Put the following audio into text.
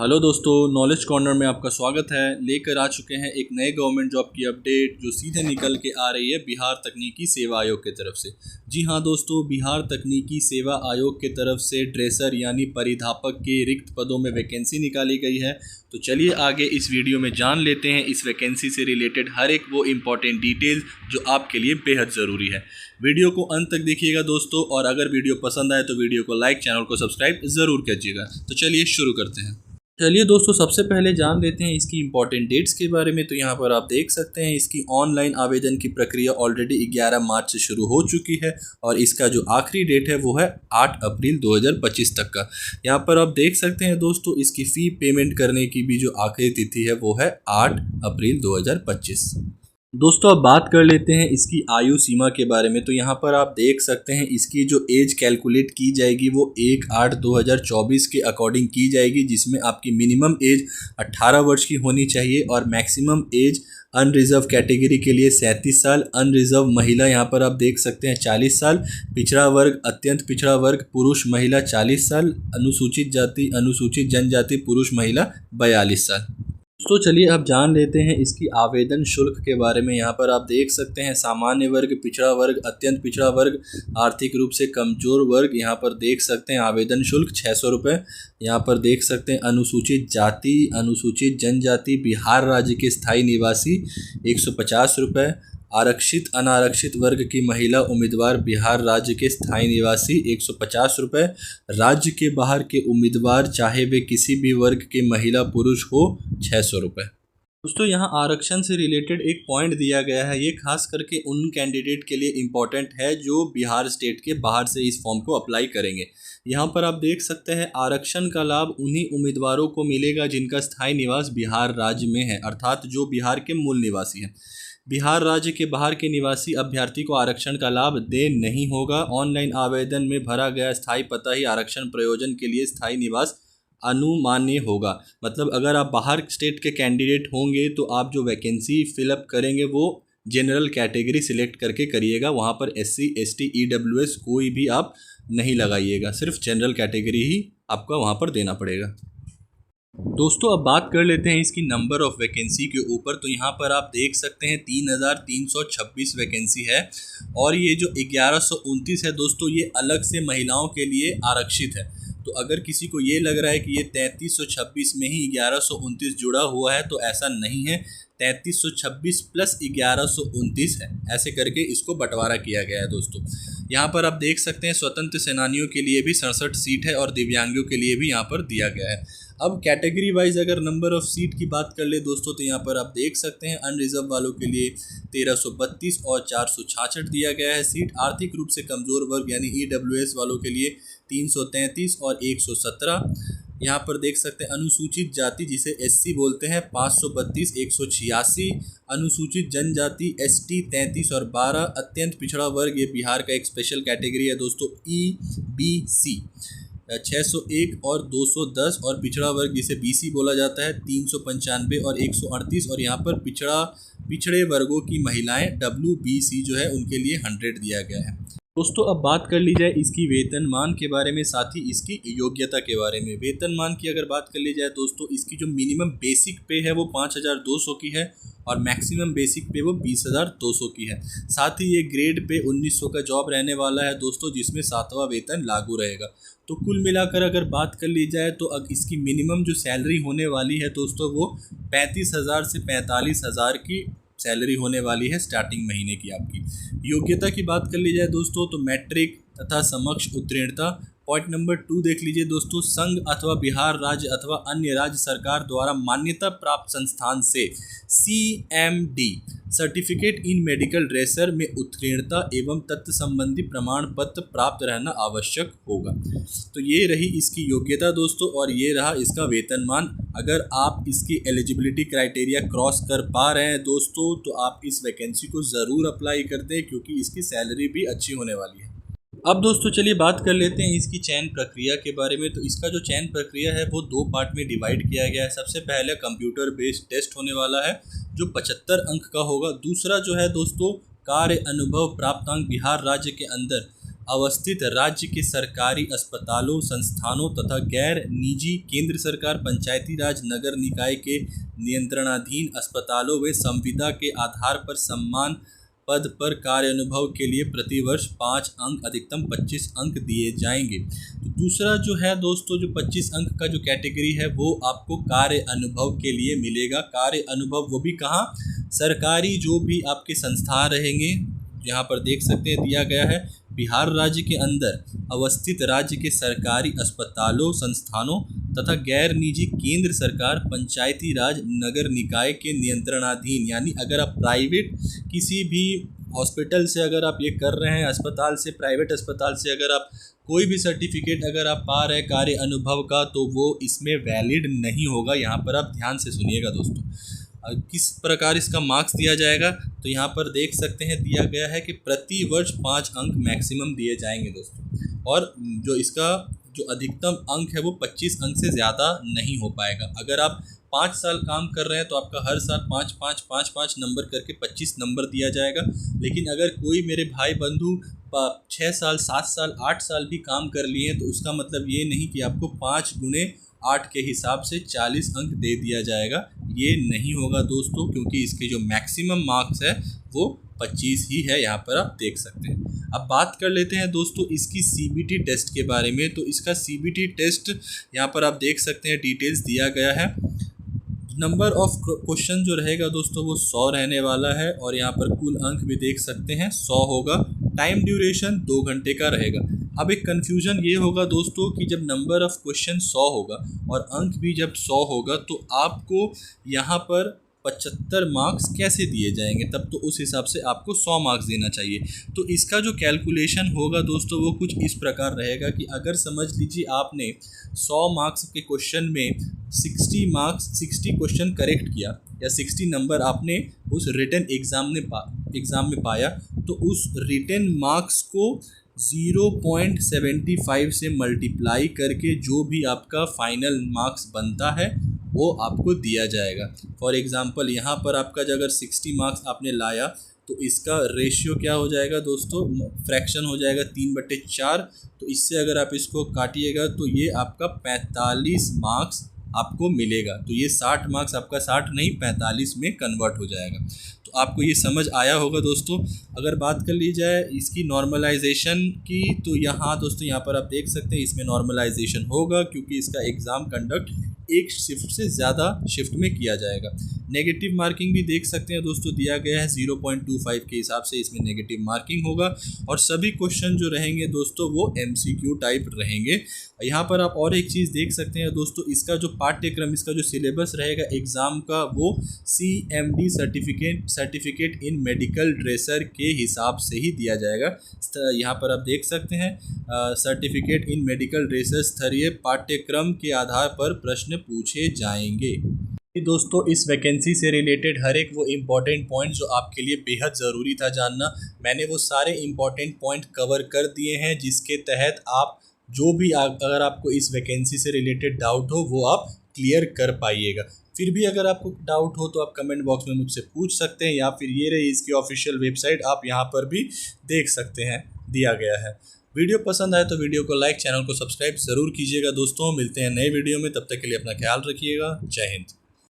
Hello दोस्तों, knowledge corner में आपका स्वागत है। लेकर आ चुके हैं एक नए गवर्नमेंट जॉब की अपडेट जो सीधे निकल के आ रही है बिहार तकनीकी सेवा आयोग की तरफ से। जी हाँ दोस्तों, बिहार तकनीकी सेवा आयोग की तरफ से ड्रेसर यानी परिधापक के रिक्त पदों में वैकेंसी निकाली गई है। तो चलिए आगे इस वीडियो में जान लेते हैं इस वैकेंसी से रिलेटेड हर एक वो इम्पॉर्टेंट डिटेल्स जो आपके लिए बेहद ज़रूरी है। वीडियो को अंत तक देखिएगा दोस्तों, और अगर वीडियो पसंद आए तो वीडियो को लाइक, चैनल को सब्सक्राइब ज़रूर कीजिएगा। तो चलिए शुरू करते हैं। चलिए दोस्तों, सबसे पहले जान लेते हैं इसकी इंपॉर्टेंट डेट्स के बारे में। तो यहाँ पर आप देख सकते हैं इसकी ऑनलाइन आवेदन की प्रक्रिया ऑलरेडी 11 मार्च से शुरू हो चुकी है और इसका जो आखिरी डेट है वो है 8 अप्रैल 2025 तक का। यहाँ पर आप देख सकते हैं दोस्तों, इसकी फ़ी पेमेंट करने की भी जो आखिरी तिथि है वो है 8 अप्रैल 2025। दोस्तों अब बात कर लेते हैं इसकी आयु सीमा के बारे में। तो यहाँ पर आप देख सकते हैं इसकी जो एज कैलकुलेट की जाएगी वो 1/8/2024 के अकॉर्डिंग की जाएगी, जिसमें आपकी मिनिमम एज 18 वर्ष की होनी चाहिए और मैक्सिमम एज अनरिजर्व कैटेगरी के लिए 37 साल, अनरिजर्व महिला यहाँ पर आप देख सकते हैं 40 साल, पिछड़ा वर्ग, अत्यंत पिछड़ा वर्ग पुरुष महिला 40 साल, अनुसूचित जाति, अनुसूचित जनजाति पुरुष महिला 42 साल। तो चलिए अब जान लेते हैं इसकी आवेदन शुल्क के बारे में। यहाँ पर आप देख सकते हैं सामान्य वर्ग, पिछड़ा वर्ग, अत्यंत पिछड़ा वर्ग, आर्थिक रूप से कमजोर वर्ग, यहाँ पर देख सकते हैं आवेदन शुल्क 600 रुपये। यहाँ पर देख सकते हैं अनुसूचित जाति, अनुसूचित जनजाति, बिहार राज्य के स्थायी निवासी 150 रुपये, आरक्षित अनारक्षित वर्ग की महिला उम्मीदवार बिहार राज्य के स्थायी निवासी 150 रुपये, राज्य के बाहर के उम्मीदवार चाहे वे किसी भी वर्ग के महिला पुरुष हो 600 रुपये। दोस्तों यहाँ आरक्षण से रिलेटेड एक पॉइंट दिया गया है, ये खास करके उन कैंडिडेट के लिए इम्पॉर्टेंट है जो बिहार स्टेट के बाहर से इस फॉर्म को अप्लाई करेंगे। यहाँ पर आप देख सकते हैं आरक्षण का लाभ उन्हीं उम्मीदवारों को मिलेगा जिनका स्थायी निवास बिहार राज्य में है, अर्थात जो बिहार के मूल निवासी हैं। बिहार राज्य के बाहर के निवासी अभ्यर्थी को आरक्षण का लाभ दे नहीं होगा। ऑनलाइन आवेदन में भरा गया स्थायी पता ही आरक्षण प्रयोजन के लिए स्थायी निवास अनुमान्य होगा। मतलब अगर आप बाहर स्टेट के कैंडिडेट होंगे तो आप जो वैकेंसी फिलअप करेंगे वो जनरल कैटेगरी सिलेक्ट करके करिएगा। वहाँ पर SC ST EWS कोई भी आप नहीं लगाइएगा, सिर्फ जनरल कैटेगरी ही आपका वहाँ पर देना पड़ेगा। दोस्तों अब बात कर लेते हैं इसकी नंबर ऑफ़ वैकेंसी के ऊपर। तो यहाँ पर आप देख सकते हैं 3326 वैकेंसी है और ये जो 1129 है दोस्तों ये अलग से महिलाओं के लिए आरक्षित है। तो अगर किसी को ये लग रहा है कि ये 3326 में ही 1129 जुड़ा हुआ है तो ऐसा नहीं है, 3326 प्लस 1129 है, ऐसे करके इसको बंटवारा किया गया है दोस्तों। यहाँ पर आप देख सकते हैं स्वतंत्र सेनानियों के लिए भी 67 सीट है और दिव्यांगों के लिए भी यहाँ पर दिया गया है। अब कैटेगरी वाइज अगर नंबर ऑफ़ सीट की बात कर ले दोस्तों तो यहाँ पर आप देख सकते हैं अनरिजर्व वालों के लिए 1332 और 466 दिया गया है सीट। आर्थिक रूप से कमज़ोर वर्ग यानी EWS वालों के लिए 333 और 117। यहाँ पर देख सकते हैं अनुसूचित जाति जिसे SC बोलते हैं 532 186, अनुसूचित जनजाति ST 33 और 12, अत्यंत पिछड़ा वर्ग ये बिहार का एक स्पेशल कैटेगरी है दोस्तों EBC 601 और 210, और पिछड़ा वर्ग जिसे BC बोला जाता है 395 और 138, और यहाँ पर पिछड़े वर्गों की महिलाएं WBC जो है उनके लिए 100 दिया गया है। दोस्तों अब बात कर ली जाए इसकी वेतनमान के बारे में, साथ ही इसकी योग्यता के बारे में। वेतनमान की अगर बात कर ली जाए दोस्तों, इसकी जो मिनिमम बेसिक पे है वो 5200 की है और मैक्सिमम बेसिक पे वो 20,200 की है। साथ ही ये ग्रेड पे 1900 का जॉब रहने वाला है दोस्तों, जिसमें 7वां वेतन लागू रहेगा। तो कुल मिलाकर अगर बात कर ली जाए तो अब इसकी मिनिमम जो सैलरी होने वाली है दोस्तों वो 35,000 से 45,000 की सैलरी होने वाली है स्टार्टिंग महीने की आपकी। योग्यता की बात कर ली जाए दोस्तों तो मैट्रिक तथा समकक्ष उत्तीर्णता। पॉइंट नंबर 2 देख लीजिए दोस्तों, संघ अथवा बिहार राज्य अथवा अन्य राज्य सरकार द्वारा मान्यता प्राप्त संस्थान से CMD certificate in medical dresser में उत्तीर्णता एवं तत्व संबंधी प्रमाण पत्र प्राप्त रहना आवश्यक होगा। तो ये रही इसकी योग्यता दोस्तों और ये रहा इसका वेतनमान। अगर आप इसकी एलिजिबिलिटी क्राइटेरिया क्रॉस कर पा रहे हैं दोस्तों तो आप इस वैकेंसी को ज़रूर अप्लाई कर दें, क्योंकि इसकी सैलरी भी अच्छी होने वाली है। अब दोस्तों चलिए बात कर लेते हैं इसकी चयन प्रक्रिया के बारे में। तो इसका जो चयन प्रक्रिया है वो 2 पार्ट में डिवाइड किया गया है। सबसे पहले कंप्यूटर बेस्ड टेस्ट होने वाला है जो 75 अंक का होगा। दूसरा जो है दोस्तों कार्य अनुभव प्राप्तांक बिहार राज्य के अंदर अवस्थित राज्य के सरकारी अस्पतालों, संस्थानों तथा गैर निजी केंद्र सरकार, पंचायती राज, नगर निकाय के नियंत्रणाधीन अस्पतालों में संविदा के आधार पर सम्मान पद पर कार्य अनुभव के लिए प्रतिवर्ष 5 अंक अधिकतम 25 अंक दिए जाएंगे। तो दूसरा जो है दोस्तों, जो 25 अंक का जो कैटेगरी है वो आपको कार्य अनुभव के लिए मिलेगा। कार्य अनुभव वो भी कहाँ, सरकारी जो भी आपके संस्थान रहेंगे, यहाँ पर देख सकते हैं दिया गया है बिहार राज्य के अंदर अवस्थित राज्य के सरकारी अस्पतालों, संस्थानों तथा गैर निजी केंद्र सरकार, पंचायती राज, नगर निकाय के नियंत्रणाधीन, यानी अगर आप प्राइवेट किसी भी हॉस्पिटल से अगर आप ये कर रहे हैं, अस्पताल से, प्राइवेट अस्पताल से अगर आप कोई भी सर्टिफिकेट अगर आप पा रहे हैं कार्य अनुभव का, तो वो इसमें वैलिड नहीं होगा। यहाँ पर आप ध्यान से सुनिएगा दोस्तों। किस प्रकार इसका मार्क्स दिया जाएगा, तो यहाँ पर देख सकते हैं दिया गया है कि प्रति वर्ष 5 अंक मैक्सिमम दिए जाएंगे दोस्तों, और जो इसका जो अधिकतम अंक है वो 25 अंक से ज़्यादा नहीं हो पाएगा। अगर आप 5 साल काम कर रहे हैं तो आपका हर साल 5 नंबर करके 25 नंबर दिया जाएगा। लेकिन अगर कोई मेरे भाई बंधु 6 साल, 7 साल, 8 साल भी काम कर लिए तो उसका मतलब ये नहीं कि आपको 5 गुणे 8 के हिसाब से 40 अंक दे दिया जाएगा। ये नहीं होगा दोस्तों, क्योंकि इसके जो मैक्सिमम मार्क्स है वो 25 ही है। यहाँ पर आप देख सकते हैं। अब बात कर लेते हैं दोस्तों इसकी CBT टेस्ट के बारे में। तो इसका CBT टेस्ट यहाँ पर आप देख सकते हैं, डिटेल्स दिया गया है। नंबर ऑफ क्वेश्चन जो रहेगा दोस्तों वो 100 रहने वाला है, और यहाँ पर कुल अंक भी देख सकते हैं 100 होगा। टाइम ड्यूरेशन 2 घंटे का रहेगा। अब एक कन्फ्यूज़न ये होगा दोस्तों कि जब नंबर ऑफ क्वेश्चन 100 होगा और अंक भी जब 100 होगा तो आपको यहाँ पर 75 मार्क्स कैसे दिए जाएंगे, तब तो उस हिसाब से आपको 100 मार्क्स देना चाहिए। तो इसका जो कैलकुलेशन होगा दोस्तों वो कुछ इस प्रकार रहेगा कि अगर समझ लीजिए आपने 100 मार्क्स के क्वेश्चन में 60 क्वेश्चन करेक्ट किया, या 60 नंबर आपने उस रिटन एग्ज़ाम में पाया, तो उस रिटन मार्क्स को 0.75 से मल्टीप्लाई करके जो भी आपका फाइनल मार्क्स बनता है वो आपको दिया जाएगा। फॉर एग्ज़ाम्पल यहाँ पर आपका अगर 60 मार्क्स आपने लाया तो इसका रेशियो क्या हो जाएगा दोस्तों, फ्रैक्शन हो जाएगा 3/4। तो इससे अगर आप इसको काटिएगा तो ये आपका 45 मार्क्स आपको मिलेगा। तो ये 60 मार्क्स आपका 60 नहीं 45 में कन्वर्ट हो जाएगा। तो आपको ये समझ आया होगा दोस्तों। अगर बात कर ली जाए इसकी नॉर्मलाइजेशन की, तो यहाँ दोस्तों यहाँ पर आप देख सकते हैं इसमें नॉर्मलाइजेशन होगा, क्योंकि इसका एग्ज़ाम कंडक्ट एक शिफ्ट से ज़्यादा शिफ्ट में किया जाएगा। नेगेटिव मार्किंग भी देख सकते हैं दोस्तों दिया गया है 0.25 के हिसाब से इसमें नेगेटिव मार्किंग होगा, और सभी क्वेश्चन जो रहेंगे दोस्तों वो MCQ टाइप रहेंगे। यहाँ पर आप और एक चीज़ देख सकते हैं दोस्तों, इसका जो पाठ्यक्रम, इसका जो सिलेबस रहेगा एग्ज़ाम का, वो CMD certificate in medical dresser के हिसाब से ही दिया जाएगा। यहाँ पर आप देख सकते हैं सर्टिफिकेट इन मेडिकल ड्रेसर स्तरीय पाठ्यक्रम के आधार पर प्रश्न पूछे जाएंगे। दोस्तों इस वैकेंसी से रिलेटेड हर एक वो इम्पॉर्टेंट पॉइंट जो आपके लिए बेहद ज़रूरी था जानना, मैंने वो सारे इम्पॉर्टेंट पॉइंट कवर कर दिए हैं, जिसके तहत आप जो भी अगर आपको इस वैकेंसी से रिलेटेड डाउट हो वो आप क्लियर कर पाइएगा। फिर भी अगर आपको डाउट हो तो आप कमेंट बॉक्स में मुझसे पूछ सकते हैं, या फिर ये रही इसकी ऑफिशियल वेबसाइट, आप यहाँ पर भी देख सकते हैं, दिया गया है। वीडियो पसंद आए तो वीडियो को लाइक, चैनल को सब्सक्राइब ज़रूर कीजिएगा दोस्तों। मिलते हैं नए वीडियो में, तब तक के लिए अपना ख्याल रखिएगा। जय हिंद।